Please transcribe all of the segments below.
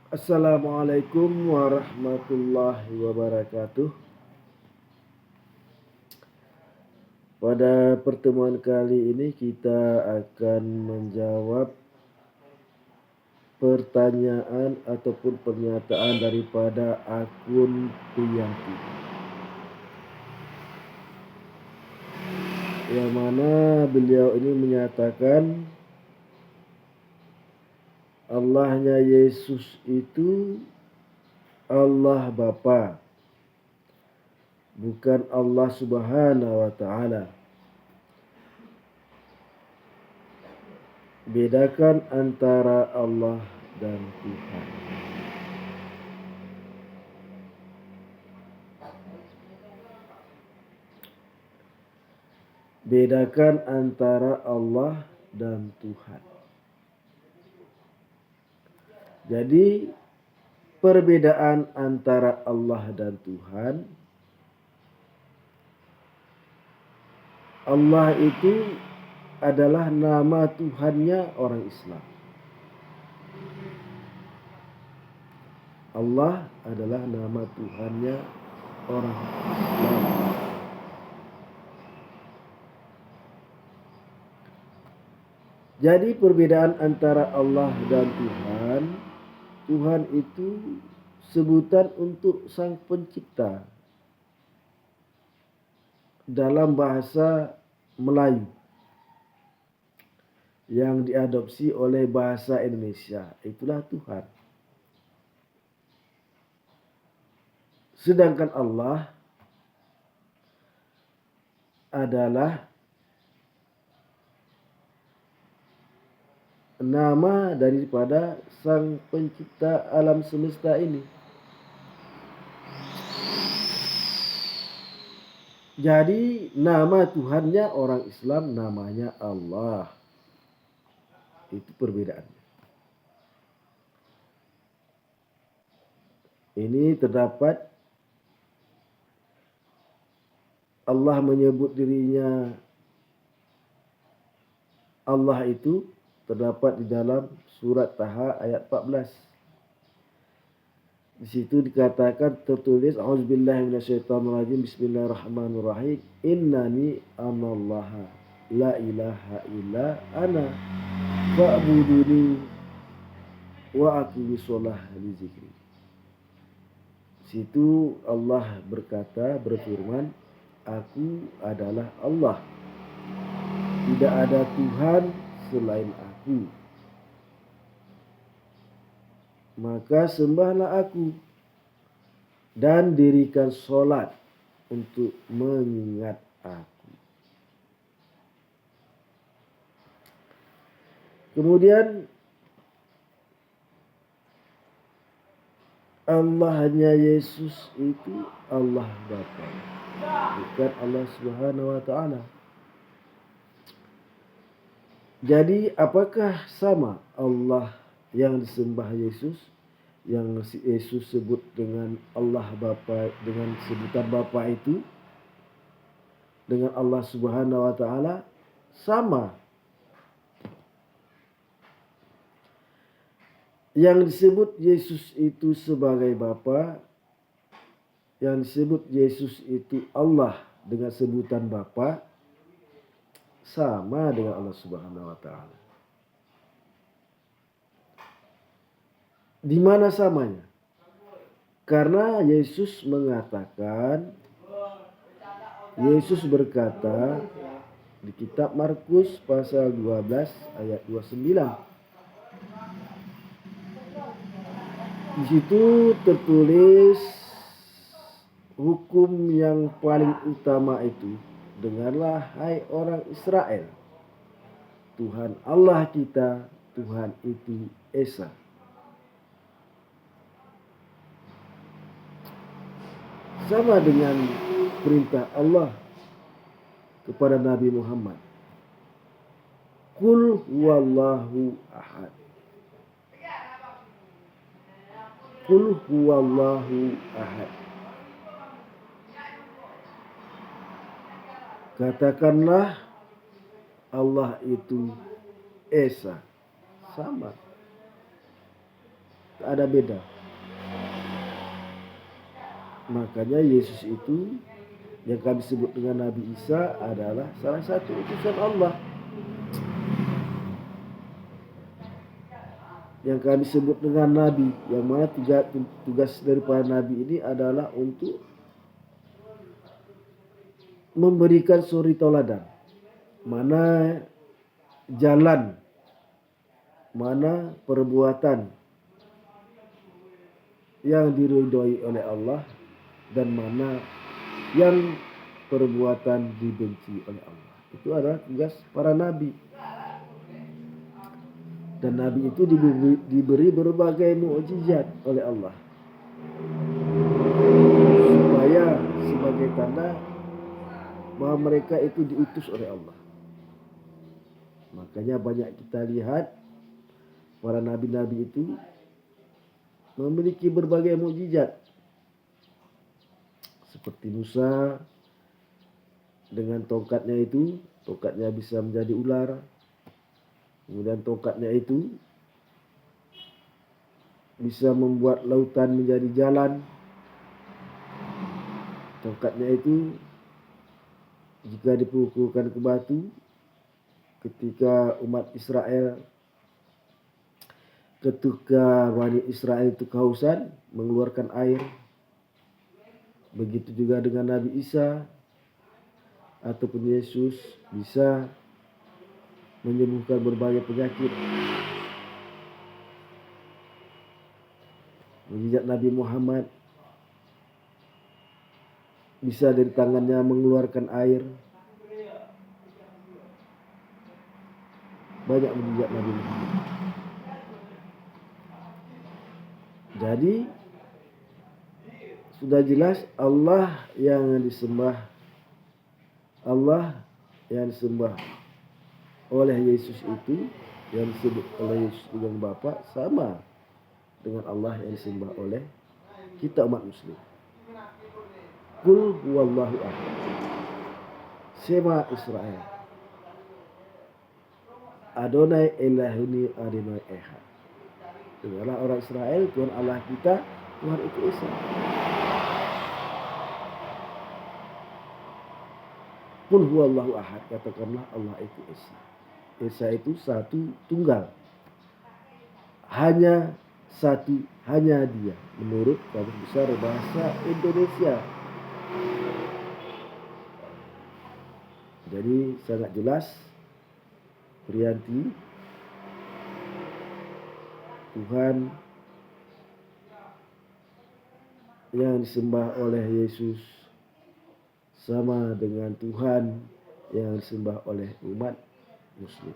Assalamualaikum warahmatullahi wabarakatuh. Pada pertemuan kali ini kita akan menjawab pertanyaan ataupun pernyataan daripada akun Priyanti, yang mana beliau ini menyatakan Allahnya Yesus itu Allah Bapa, bukan Allah Subhanahu wa Ta'ala. Bedakan antara Allah dan Tuhan. Bedakan antara Allah dan Tuhan. Jadi perbedaan antara Allah dan Tuhan, Allah itu adalah nama Tuhannya orang Islam. Allah adalah nama Tuhannya orang Islam. Jadi perbedaan antara Allah dan Tuhan, Tuhan itu sebutan untuk Sang Pencipta dalam bahasa Melayu yang diadopsi oleh bahasa Indonesia, itulah Tuhan. Sedangkan Allah adalah nama daripada Sang Pencipta alam semesta ini. Jadi nama Tuhannya orang Islam namanya Allah. Itu perbedaannya. Ini terdapat Allah menyebut dirinya Allah itu terdapat di dalam surat Taha ayat 14. Di situ dikatakan, tertulis auzubillahi minasyaitonirrajim, bismillahirrahmanirrahim, innani anallaha la ilaha illa ana fa'buduni wa aqimis shalah li dzikri. Situ Allah berfirman, aku adalah Allah, tidak ada Tuhan selain aku, maka sembahlah aku dan dirikan sholat untuk mengingat aku. Kemudian Allahnya Yesus itu Allah Bapa, bukan Allah Subhanahu wa Ta'ala. Jadi apakah sama Allah yang disembah Yesus, yang Yesus sebut dengan Allah Bapa, dengan sebutan Bapa itu, dengan Allah Subhanahu wa Ta'ala? Sama. Yang disebut Yesus itu sebagai Bapa, yang disebut Yesus itu Allah dengan sebutan Bapa, sama dengan Allah Subhanahu wa Ta'ala. Di mana samanya? Karena Yesus mengatakan, Yesus berkata di kitab Markus pasal 12 ayat 29. Di situ tertulis hukum yang paling utama itu, dengarlah hai orang Israel, Tuhan Allah kita, Tuhan itu Esa. Sama dengan perintah Allah kepada Nabi Muhammad, Qul huwallahu ahad. Qul huwallahu ahad. Katakanlah Allah itu Esa. Sama. ada beda. Makanya Yesus itu yang kami sebut dengan Nabi Isa adalah salah satu utusan Allah. Yang kami sebut dengan Nabi, yang mana tugas daripada Nabi ini adalah untuk memberikan suri tauladan. Mana jalan, mana perbuatan yang diridhoi oleh Allah dan mana yang perbuatan dibenci oleh Allah. Itu adalah tugas para nabi. Dan nabi itu diberi berbagai mukjizat oleh Allah supaya sebagai tanda bahwa mereka itu diutus oleh Allah. Makanya banyak kita lihat para nabi-nabi itu memiliki berbagai mukjizat. Seperti Musa dengan tongkatnya itu, tongkatnya bisa menjadi ular. Kemudian tongkatnya itu bisa membuat lautan menjadi jalan. Tongkatnya itu jika dipukulkan ke batu, ketika umat Israel, ketika Bani Israel itu kehausan, mengeluarkan air. Begitu juga dengan Nabi Isa ataupun Yesus bisa menyembuhkan berbagai penyakit. Mujizat Nabi Muhammad bisa dari tangannya mengeluarkan air. Banyak mujizat Nabi Muhammad. Jadi sudah jelas Allah yang disembah, Allah yang disembah oleh Yesus itu, yang disebut oleh Yesus dengan Bapa, sama dengan Allah yang disembah oleh kita umat muslim. Qul huwallahu ahad. Shema Israel. Adonai Elahuni Adonai Ehad. Dengarlah orang Israel, Tuhan Allah kita, Tuhan itu Esa. Qul huwallahu ahad, katakanlah Allah itu Esa. Esa itu satu tunggal. Hanya satu, hanya dia menurut Kamus Besar Bahasa Indonesia. Jadi sangat jelas Priyanti, Tuhan yang disembah oleh Yesus sama dengan Tuhan yang disembah oleh umat muslim.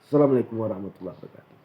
Assalamualaikum warahmatullahi wabarakatuh.